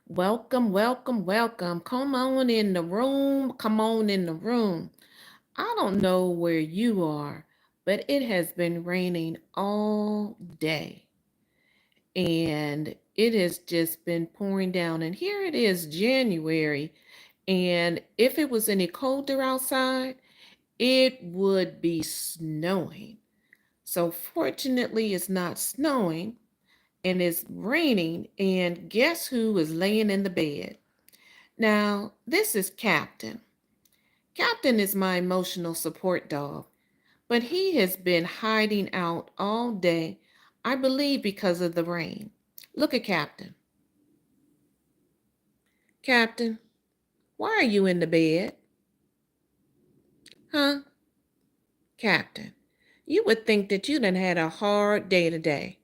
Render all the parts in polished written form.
Welcome, welcome, welcome. Come on in the room. Come on in the room. I don't know where you are, but it has been raining all day and it has just been pouring down. And here it is, January. And if it was any colder outside, it would be snowing. So, fortunately, it's not snowing and it's raining. And guess who is laying in the bed? Now, this is Captain. Captain is my emotional support dog, but he has been hiding out all day, I believe because of the rain. Look at Captain. Captain, why are you in the bed? Huh? Captain, you would think that you done had a hard day today.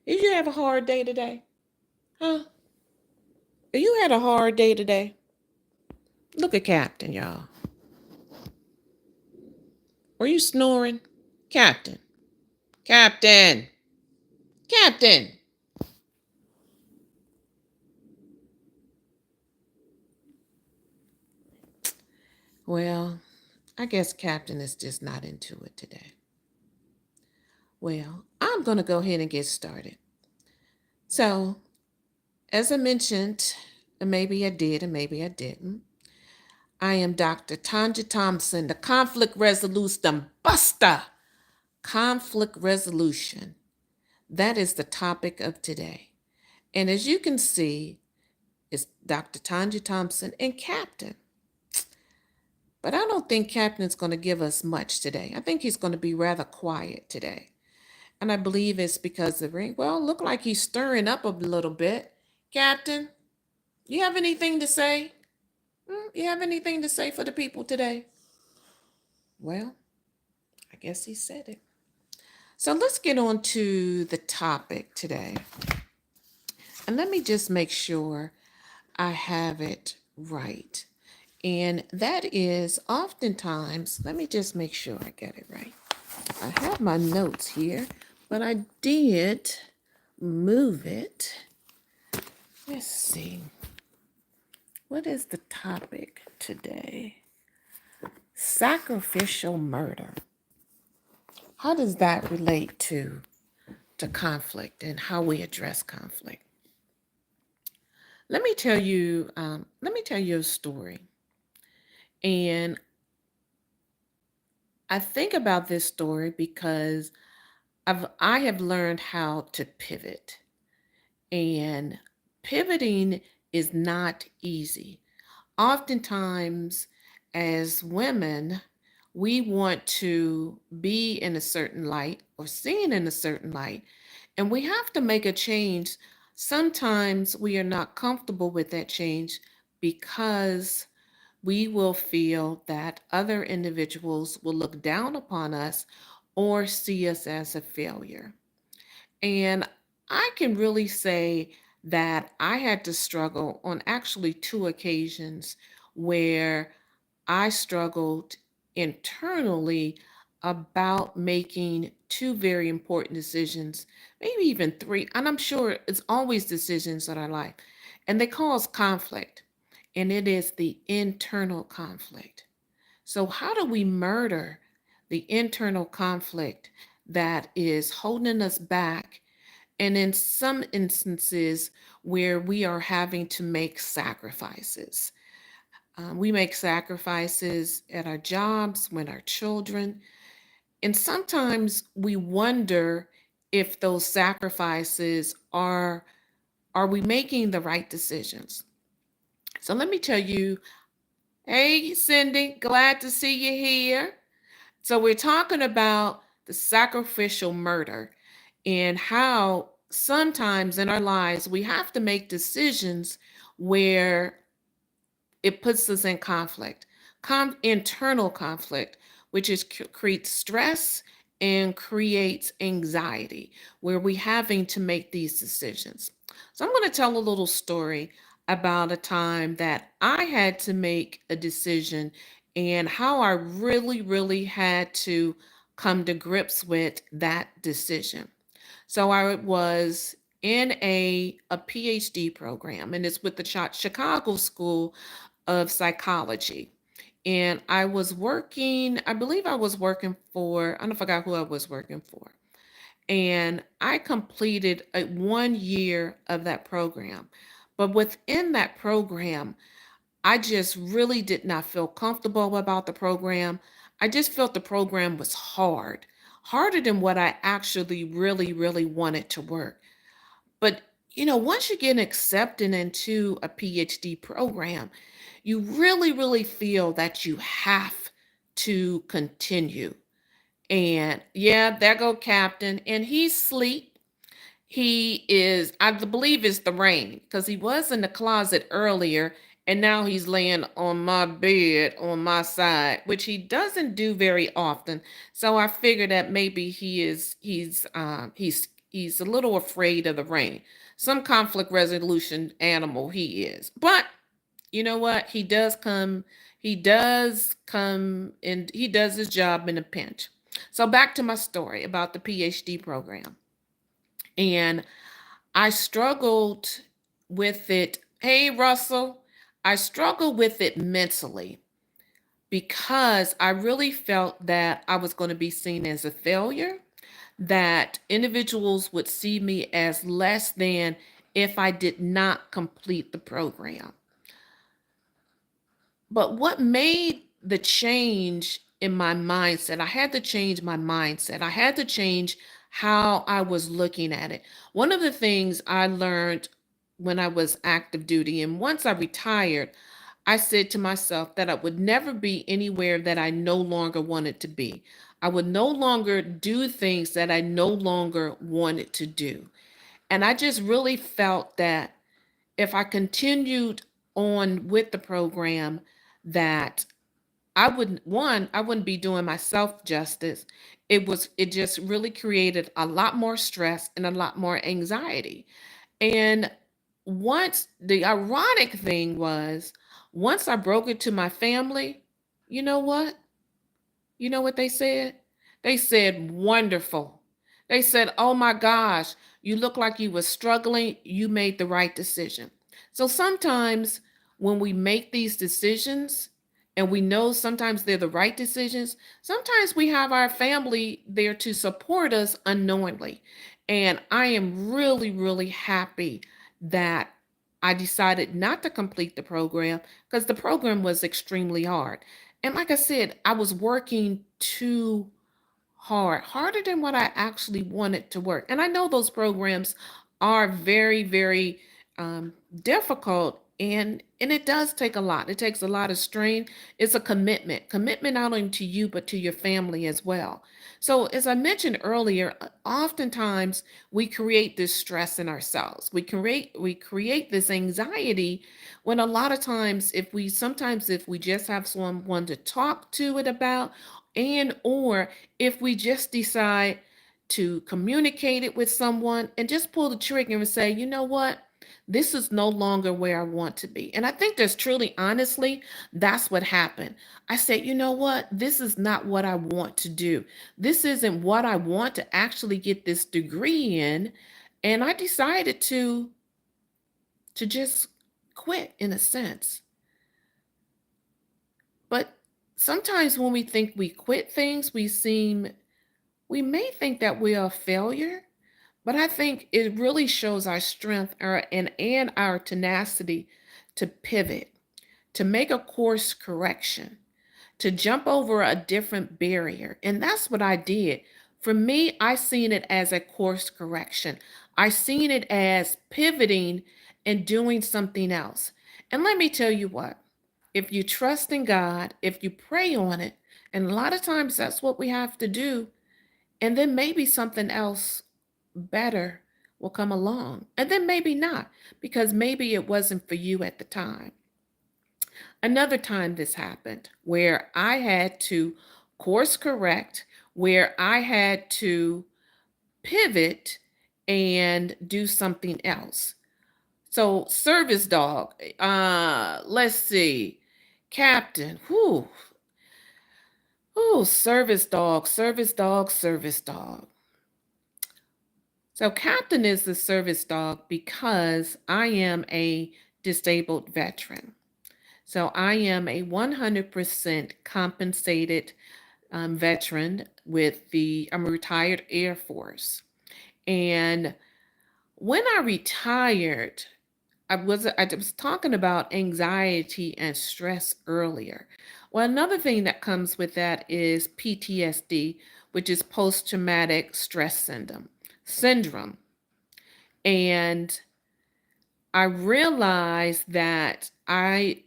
Did you have a hard day today? Huh? You had a hard day today? Look at Captain, y'all. Were you snoring? Captain. Captain. Captain. Well, I guess Captain is just not into it today. Well, I'm going to go ahead and get started. So, as I mentioned, and maybe I did and maybe I didn't, I am Dr. Tanja Thompson, the conflict resolution buster. Conflict resolution. That is the topic of today. And as you can see, it's Dr. Tanja Thompson and Captain. But I don't think Captain's going to give us much today. I think he's going to be rather quiet today. And I believe it's because the ring, well, look like he's stirring up a little bit. Captain, you have anything to say? You have anything to say for the people today? Well, I guess he said it. So let's get on to the topic today. And let me just make sure I have it right. And that is oftentimes, let me just make sure I get it right. I have my notes here, but I did move it. Let's see. What is the topic today? Sacrificial murder. How does that relate to conflict and how we address conflict? Let me tell you. Let me tell you a story. And I think about this story because I have learned how to pivot. And pivoting is not easy. Oftentimes, as women, we want to be in a certain light or seen in a certain light, and we have to make a change. Sometimes we are not comfortable with that change because we will feel that other individuals will look down upon us or see us as a failure. And I can really say that I had to struggle on actually two occasions where I struggled internally about making two very important decisions, maybe even three. And I'm sure it's always decisions that I like. And they cause conflict, and it is the internal conflict. So, how do we murder the internal conflict that is holding us back? And in some instances, where we are having to make sacrifices. We make sacrifices at our jobs, when our children, and sometimes we wonder if those sacrifices are we making the right decisions? So let me tell you, hey Cindy, glad to see you here. So we're talking about the sacrificial murder and how sometimes in our lives we have to make decisions where it puts us in conflict, internal conflict, which is creates stress and creates anxiety where we having to make these decisions. So I'm going to tell a little story about a time that I had to make a decision and how I really had to come to grips with that decision. So I was in a PhD program, and it's with the Chicago School of Psychology. And I was working, I believe I was working for, I don't forgot who I was working for. And I completed 1 year of that program. But within that program, I just really did not feel comfortable about the program. I just felt the program was hard, harder than what I actually really, really wanted to work. But once you get accepted into a PhD program, you really, really feel that you have to continue. And yeah, there go Captain, and he's asleep. He is, I believe it's the rain, because he was in the closet earlier and now he's laying on my bed on my side, which he doesn't do very often. So I figured that maybe he's a little afraid of the rain. Some conflict resolution animal he is. But you know what? He does come and he does his job in a pinch. So back to my story about the PhD program. And I struggled with it. Hey, Russell, I struggled with it mentally because I really felt that I was going to be seen as a failure, that individuals would see me as less than if I did not complete the program. But what made the change in my mindset? I had to change my mindset. I had to change how I was looking at it. One of the things I learned when I was active duty, and once I retired, I said to myself that I would never be anywhere that I no longer wanted to be. I would no longer do things that I no longer wanted to do. And I just really felt that if I continued on with the program, that I wouldn't be doing myself justice. It just really created a lot more stress and a lot more anxiety. And once the ironic thing was, once I broke it to my family, you know what? You know what they said? They said, wonderful. They said, oh my gosh, you look like you were struggling. You made the right decision. So sometimes when we make these decisions and we know sometimes they're the right decisions, sometimes we have our family there to support us unknowingly. And I am really, really happy that I decided not to complete the program because the program was extremely hard. And like I said, I was working too hard, harder than what I actually wanted to work. And I know those programs are very, very difficult, and it does take a lot. It takes a lot of strain. It's a commitment not only to you but to your family as well. So as I mentioned earlier, oftentimes we create this stress in ourselves. We create this anxiety when a lot of times if we just have someone to talk to it about, and or if we just decide to communicate it with someone and just pull the trigger and say, you know what? This is no longer where I want to be. And I think that's truly, honestly, that's what happened. I said, you know what? This is not what I want to do. This isn't what I want to actually get this degree in. And I decided to just quit in a sense. But sometimes when we think we quit things, we may think that we are a failure, but I think it really shows our strength and our tenacity to pivot, to make a course correction, to jump over a different barrier. And that's what I did. For me, I seen it as a course correction. I seen it as pivoting and doing something else. And let me tell you what, if you trust in God, if you pray on it, and a lot of times that's what we have to do, and then maybe something else better will come along. And then maybe not, because maybe it wasn't for you at the time. Another time this happened where I had to course correct, where I had to pivot and do something else. So, service dog, let's see, captain, service dog, service dog, service dog. So, Captain is the service dog because I am a disabled veteran. So, I am a 100% compensated veteran I'm a retired Air Force. And when I retired, I was talking about anxiety and stress earlier. Well, another thing that comes with that is PTSD, which is post traumatic stress syndrome. And I realized that I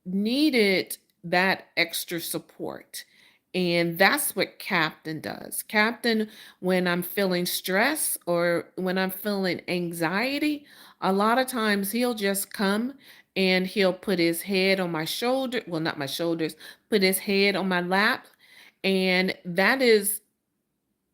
needed that extra support. And that's what Captain does. Captain, when I'm feeling stress or when I'm feeling anxiety, a lot of times he'll just come and he'll put his head on my shoulder. Well, not my shoulders, put his head on my lap. And that is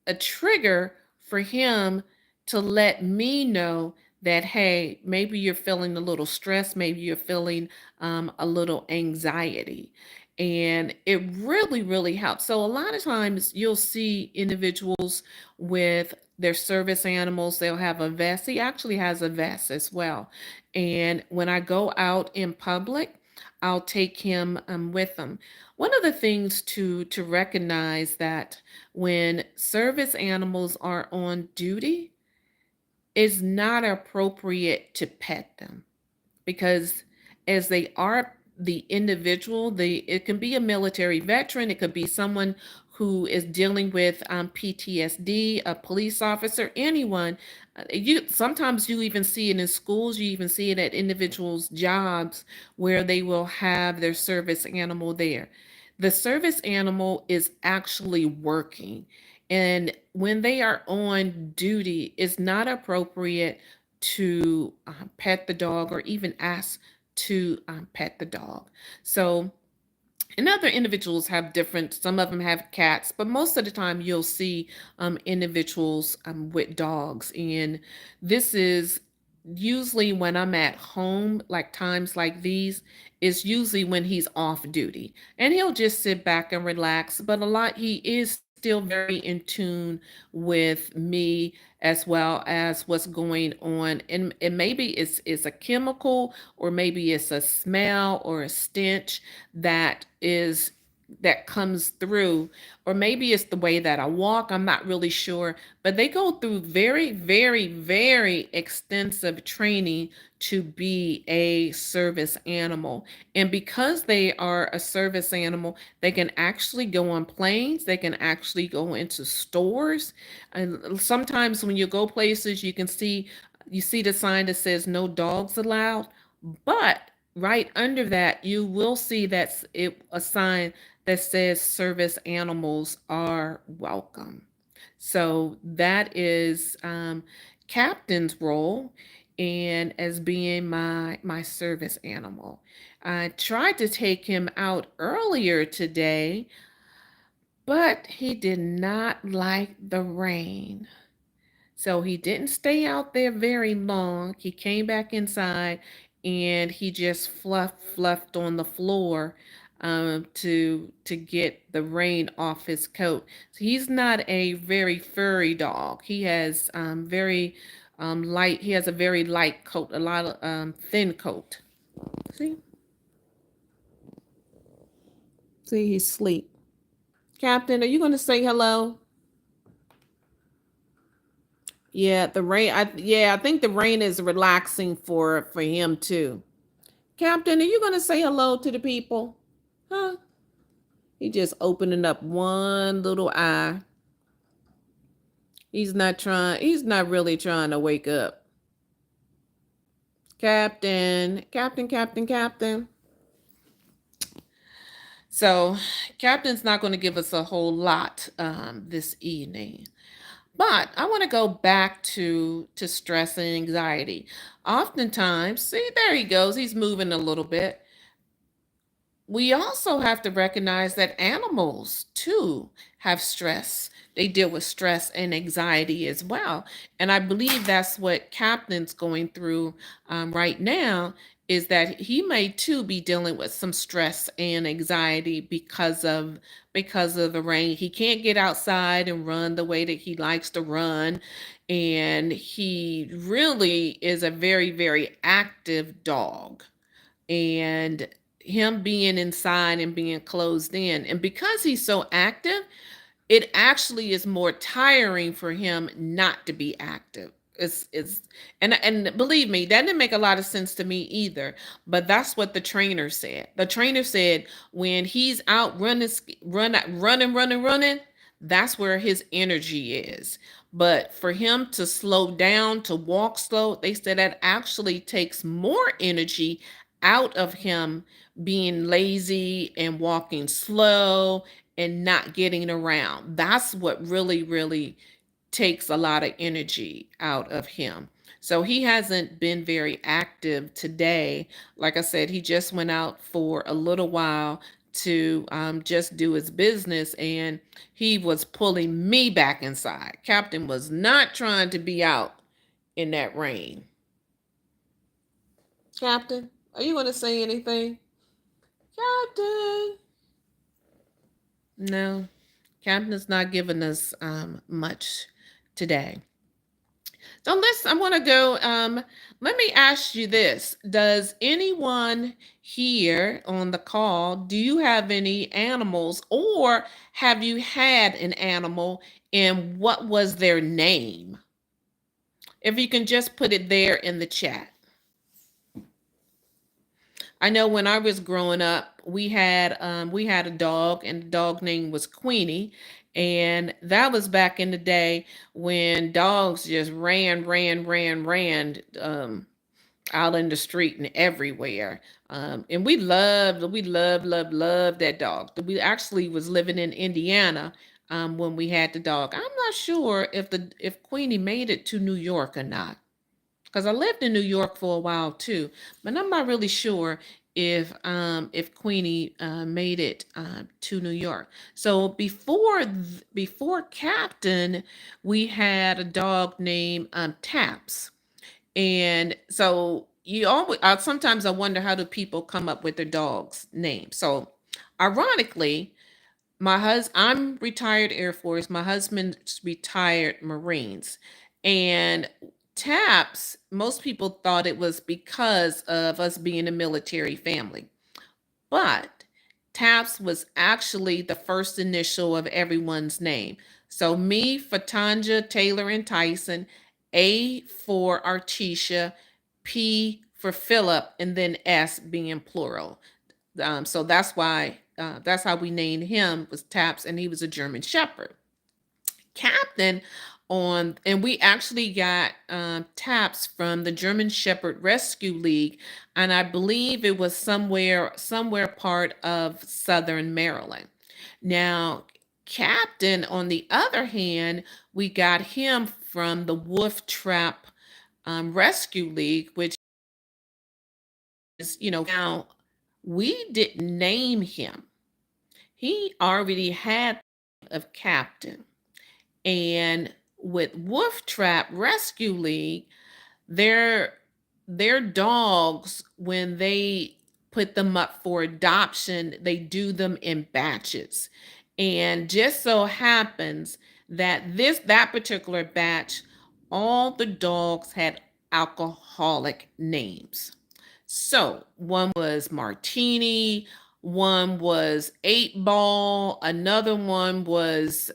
a trigger for him to let me know that, hey, maybe you're feeling a little stress, maybe you're feeling a little anxiety. And it really, really helps. So, a lot of times you'll see individuals with their service animals, they'll have a vest. He actually has a vest as well. And when I go out in public, I'll take him with them. One of the things to recognize that when service animals are on duty, it's not appropriate to pet them because as they are the individual, it can be a military veteran, it could be someone who is dealing with PTSD, a police officer, anyone. You sometimes you even see it in schools, you even see it at individuals' jobs where they will have their service animal there. The service animal is actually working. And when they are on duty, it's not appropriate to pet the dog or even ask to pet the dog. So, and other individuals have different, some of them have cats, but most of the time you'll see individuals with dogs. And this is usually when I'm at home, like times like these, is usually when he's off duty. And he'll just sit back and relax. But he is still very in tune with me as well as what's going on. And maybe it's a chemical or maybe it's a smell or a stench that comes through, or maybe it's the way that I walk, I'm not really sure, but they go through very, very, very extensive training to be a service animal. And because they are a service animal, they can actually go on planes, they can actually go into stores. And sometimes when you go places, you see the sign that says no dogs allowed, but right under that, you will see a sign that says service animals are welcome. So that is Captain's role and as being my service animal. I tried to take him out earlier today, but he did not like the rain. So he didn't stay out there very long. He came back inside and he just fluffed on the floor to get the rain off his coat. So he's not a very furry dog. He has very light. He has a very light coat, a lot of thin coat. See, see, he's asleep. Captain, are you going to say hello? Yeah, I think the rain is relaxing for him too. Captain, are you gonna say hello to the people? Huh? He just opening up one little eye. He's not really trying to wake up. Captain. So Captain's not going to give us a whole lot this evening. But I want to go back to stress and anxiety. Oftentimes, see, there he goes. He's moving a little bit. We also have to recognize that animals too have stress. They deal with stress and anxiety as well. And I believe that's what Captain's going through right now is that he may too be dealing with some stress and anxiety because of the rain. He can't get outside and run the way that he likes to run, and he really is a very, very active dog. And him being inside and being closed in, and because he's so active, it actually is more tiring for him not to be active. It's and believe me, that didn't make a lot of sense to me either. But that's what the trainer said. The trainer said when he's out running, that's where his energy is. But for him to slow down, to walk slow, they said that actually takes more energy out of him being lazy and walking slow and not getting around. That's what really, really takes a lot of energy out of him. So he hasn't been very active today. Like I said, he just went out for a little while to just do his business, and he was pulling me back inside. Captain was not trying to be out in that rain. Captain, are you going to say anything? Captain. No, Captain's not giving us much today. So I want to go. Let me ask you this: does anyone here on the call, do you have any animals, or have you had an animal, and what was their name? If you can just put it there in the chat. I know when I was growing up, we had a dog, and the dog name was Queenie, and that was back in the day when dogs just ran out in the street and everywhere. And we loved that dog. We actually was living in Indiana when we had the dog. I'm not sure if Queenie made it to New York or not, because I lived in New York for a while too, but I'm not really sure if Queenie made it to New York. So before Captain, we had a dog named Taps, and so you always sometimes I wonder how do people come up with their dogs' names. So ironically, I'm retired Air Force. My husband's retired Marines. And TAPS, most people thought it was because of us being a military family. But TAPS was actually the first initial of everyone's name. So me for Tanja, Taylor, and Tyson, A for Artesia, P for Philip, and then S being plural. So that's how we named him, was Taps, and he was a German Shepherd. Captain and we actually got Taps from the German Shepherd Rescue League, and I believe it was somewhere part of Southern Maryland. Now, Captain, on the other hand, we got him from the Wolf Trap Rescue League, which is, now we didn't name him. He already had of Captain. And with Wolf Trap Rescue League, their their dogs, when they put them up for adoption, they do them in batches. And just so happens that that particular batch, all the dogs had alcoholic names. So one was Martini, one was Eight Ball, another one was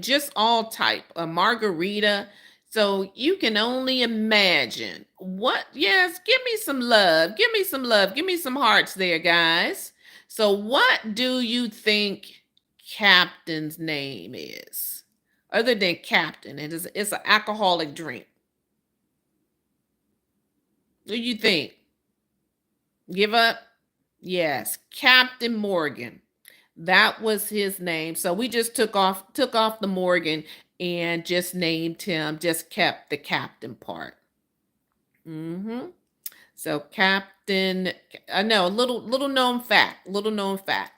just all type, a margarita. So you can only imagine what. Yes, give me some love, give me some love, give me some hearts there, guys. So what do you think Captain's name is, other than Captain? It's an alcoholic drink. What do you think? Give up? Yes, Captain Morgan. That was his name. So we just took off the Morgan and just named him, just kept the captain part. hmm So Captain, I know, little known fact, little known fact.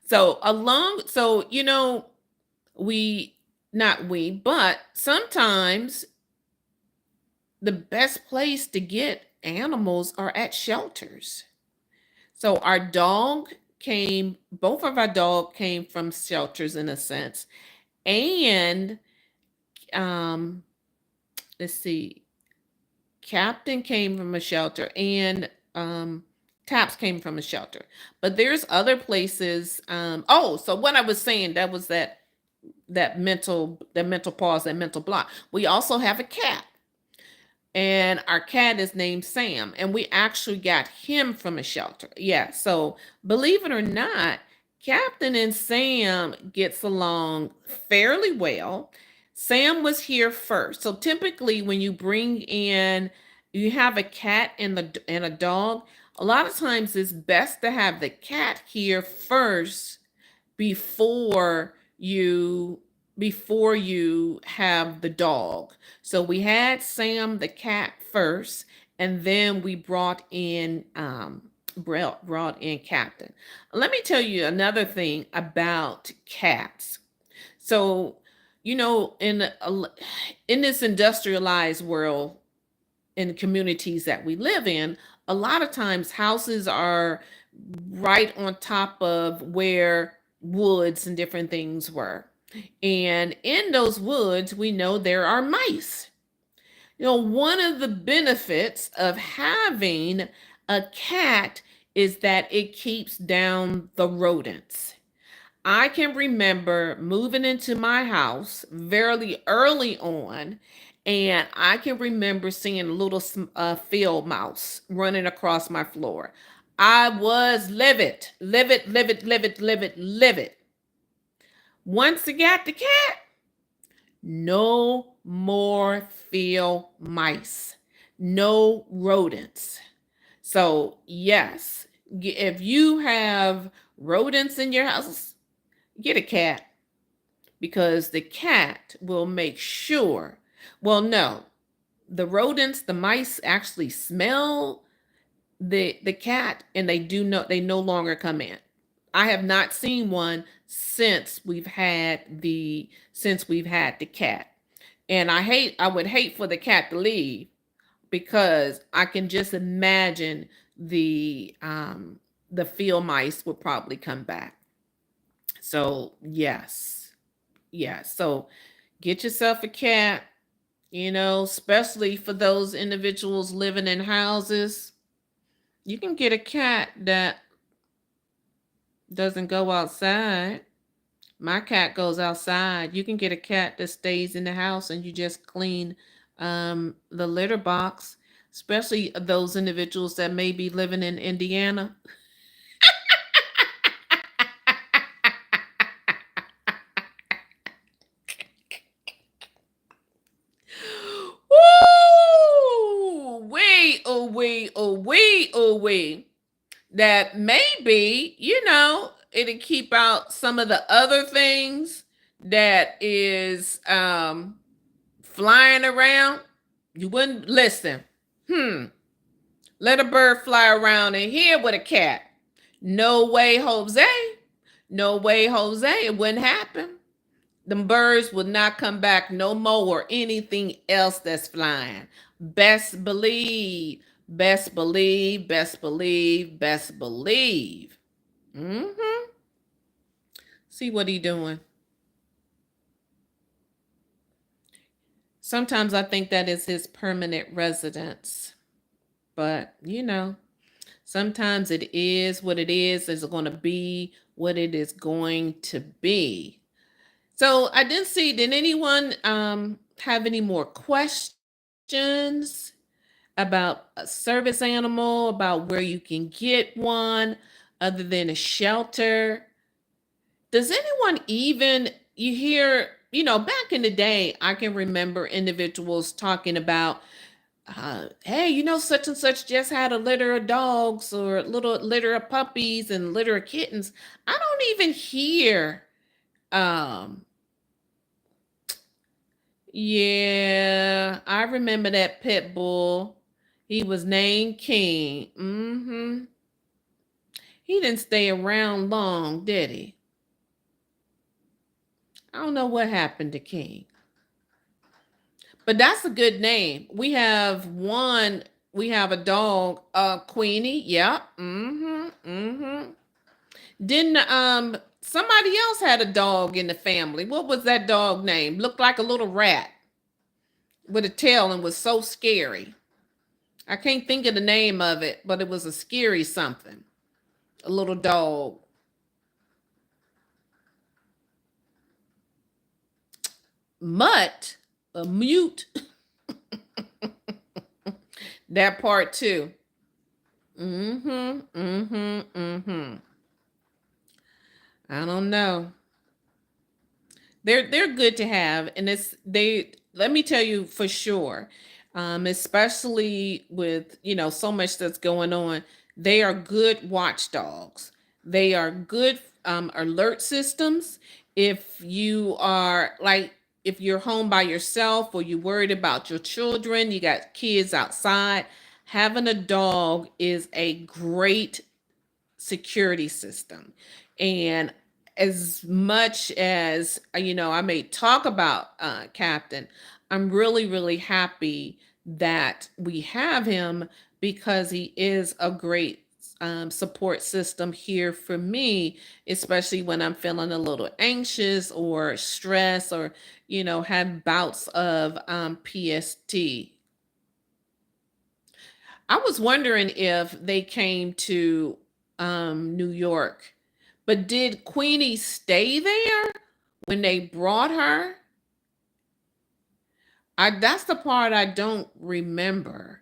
So we not we, but sometimes the best place to get animals are at shelters. So our dog came, both of our dog came from shelters in a sense. And um let's see, Captain came from a shelter, and Taps came from a shelter. But there's other places. Oh, so what I was saying, that was that mental pause, that mental block. We also have a cat, and our cat is named Sam, and we actually got him from a shelter. Yeah, so believe it or not, Captain and Sam gets along fairly well. Sam was here first. So typically when you bring in, you have a cat and a dog, a lot of times it's best to have the cat here first before you before you have the dog. So we had Sam the cat first, and then we brought in Captain. Let me tell you another thing about cats. So, in this industrialized world, in communities that we live in, a lot of times houses are right on top of where woods and different things were. And in those woods, we know there are mice. One of the benefits of having a cat is that it keeps down the rodents. I can remember moving into my house very early on, and I can remember seeing a little field mouse running across my floor. I was livid, livid, livid, livid, livid, livid. Once I got the cat, no more field mice, no rodents. So, yes, if you have rodents in your house, get a cat, because the cat will make sure. Well, no, the rodents, the mice actually smell the cat, and they no longer come in. I have not seen one since we've had the cat. And I would hate for the cat to leave, because I can just imagine the field mice would probably come back. So, yes. Yes. So get yourself a cat, especially for those individuals living in houses. You can get a cat that doesn't go outside. My cat goes outside. You can get a cat that stays in the house, and you just clean the litter box, especially those individuals that may be living in Indiana. Woo! Wait, oh, wait, oh, wait, oh, wait. That maybe, it'll keep out some of the other things that is flying around. You wouldn't listen. Hmm. Let a bird fly around in here with a cat. No way, Jose. No way, Jose. It wouldn't happen. Them birds would not come back no more, or anything else that's flying. Best believe, best believe, best believe, best believe. Mm-hmm. See what he doing. Sometimes I think that is his permanent residence. But, sometimes it is what it is. It's going to be what it is going to be. So I didn't see, did anyone have any more questions about a service animal, about where you can get one other than a shelter? Does anyone even, you hear, back in the day, I can remember individuals talking about, hey, such and such just had a litter of dogs, or a little litter of puppies and litter of kittens. I don't even hear, um, yeah, I remember that pit bull. He was named King. He didn't stay around long, did he? I don't know what happened to King, but that's a good name. We have a dog, Queenie. Yeah. Mm-hmm. Mm-hmm. Didn't somebody else had a dog in the family? What was that dog name? Looked like a little rat with a tail and was so scary. I can't think of the name of it, but it was a scary something. A little dog. Mutt, a mute. That part too. Mm-hmm. Mm-hmm. Mm-hmm. I don't know. They're good to have, and it's they. Let me tell you for sure, especially with so much that's going on. They are good watchdogs. They are good alert systems. If you are like if you're home by yourself or you're worried about your children, you got kids outside, having a dog is a great security system. And as much as I may talk about Captain, I'm really, really happy that we have him because he is a great support system here for me, especially when I'm feeling a little anxious or stressed or have bouts of PST. I was wondering if they came to New York, but did Queenie stay there when they brought her? That's the part I don't remember.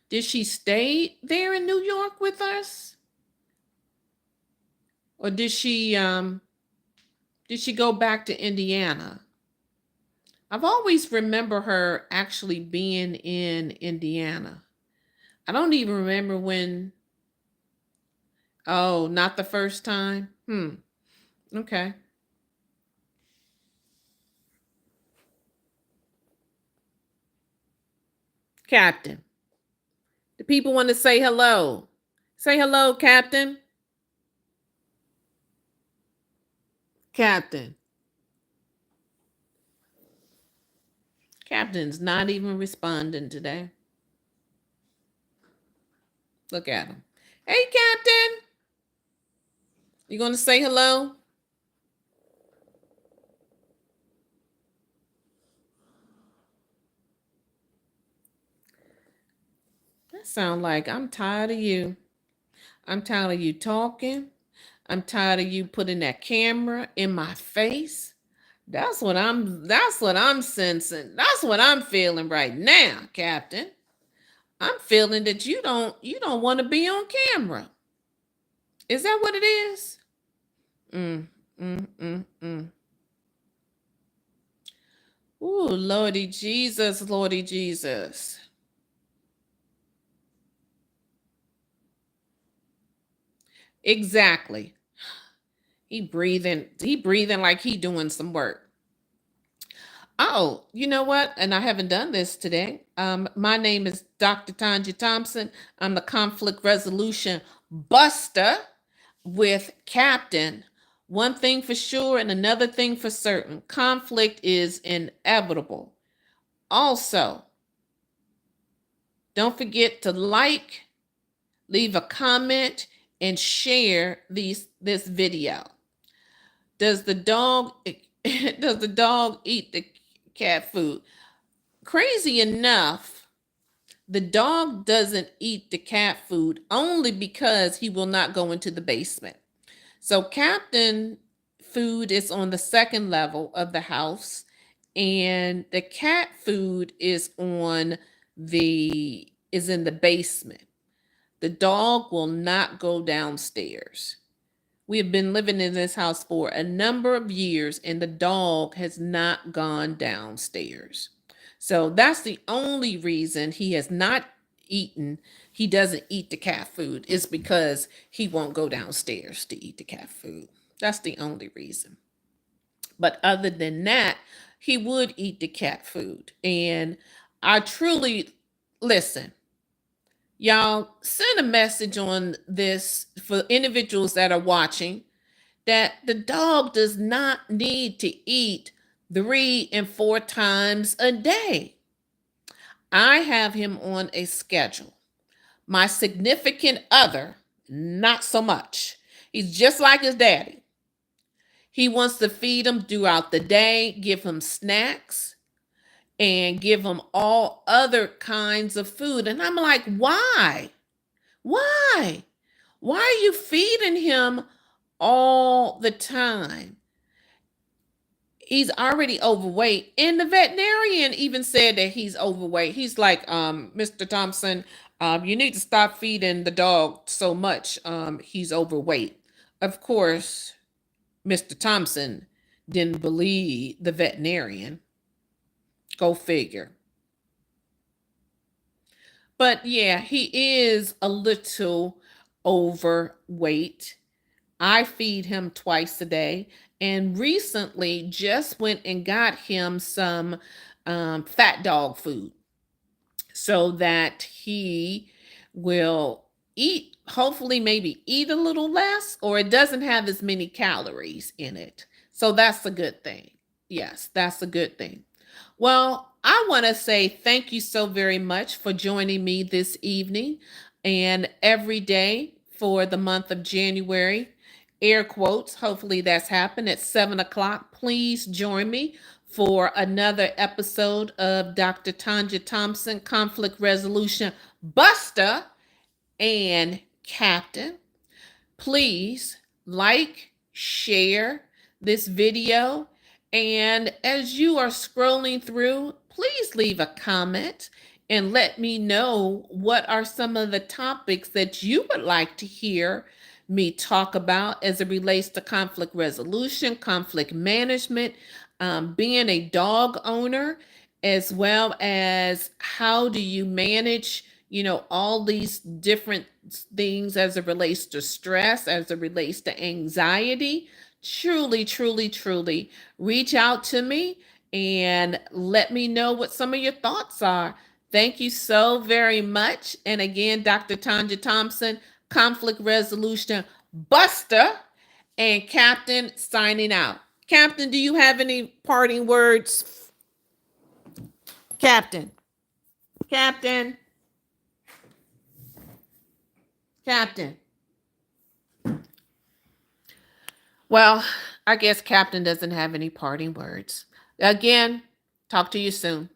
Did she stay there in New York with us? Or did she go back to Indiana? I've always remember her actually being in Indiana. I don't even remember when. Oh, not the first time? Okay. Captain. The people want to say hello. Say hello, Captain. Captain. Captain's not even responding today. Look at him. Hey, Captain. You going to say hello? That sound like I'm tired of you. I'm tired of you talking. I'm tired of you putting that camera in my face. That's what I'm sensing. That's what I'm feeling right now, Captain. I'm feeling that you don't want to be on camera. Is that what it is? Mm, mm. Ooh, Lordy Jesus, Lordy Jesus. Exactly. He breathing like he doing some work. Oh, you know what? And I haven't done this today. My name is Dr. Tanja Thompson. I'm the conflict resolution buster with Captain. One thing for sure and another thing for certain. Conflict is inevitable. Also, don't forget to like, leave a comment, and share this video. Does the dog does the dog eat the cat food? Crazy enough, the dog doesn't eat the cat food only because he will not go into the basement. So Captain food is on the second level of the house, and the cat food is in the basement. The dog will not go downstairs. We have been living in this house for a number of years, and the dog has not gone downstairs. So that's the only reason he has not eaten. He doesn't eat the cat food is because he won't go downstairs to eat the cat food. That's the only reason. But other than that, he would eat the cat food. And I truly listen. Y'all send a message on this for individuals that are watching. that the dog does not need to eat 3 and 4 times a day. I have him on a schedule. My significant other, not so much. He's just like his daddy. He wants to feed him throughout the day, give him snacks, and give him all other kinds of food. And I'm like, why? Why? Why are you feeding him all the time? He's already overweight. And the veterinarian even said that he's overweight. He's like, Mr. Thompson, you need to stop feeding the dog so much. He's overweight. Of course, Mr. Thompson didn't believe the veterinarian. Go figure. But yeah, he is a little overweight. I feed him twice a day, and recently just went and got him some fat dog food so that he will eat, hopefully, maybe eat a little less, or it doesn't have as many calories in it. So that's a good thing. Yes, that's a good thing. Well, I want to say thank you so very much for joining me this evening and every day for the month of January. Air quotes, hopefully that's happened at 7 o'clock. Please join me for another episode of Dr. Tanja Thompson, Conflict Resolution Buster and Captain. Please like, share this video, and as you are scrolling through, please leave a comment and let me know what are some of the topics that you would like to hear me talk about as it relates to conflict resolution, conflict management, being a dog owner, as well as how do you manage, all these different things as it relates to stress, as it relates to anxiety. Truly, truly, truly reach out to me and let me know what some of your thoughts are. Thank you so very much. And again, Dr. Tanja Thompson, Conflict Resolution Buster, and Captain signing out. Captain, do you have any parting words? Captain. Captain. Captain. Well, I guess Captain doesn't have any parting words. Again, talk to you soon.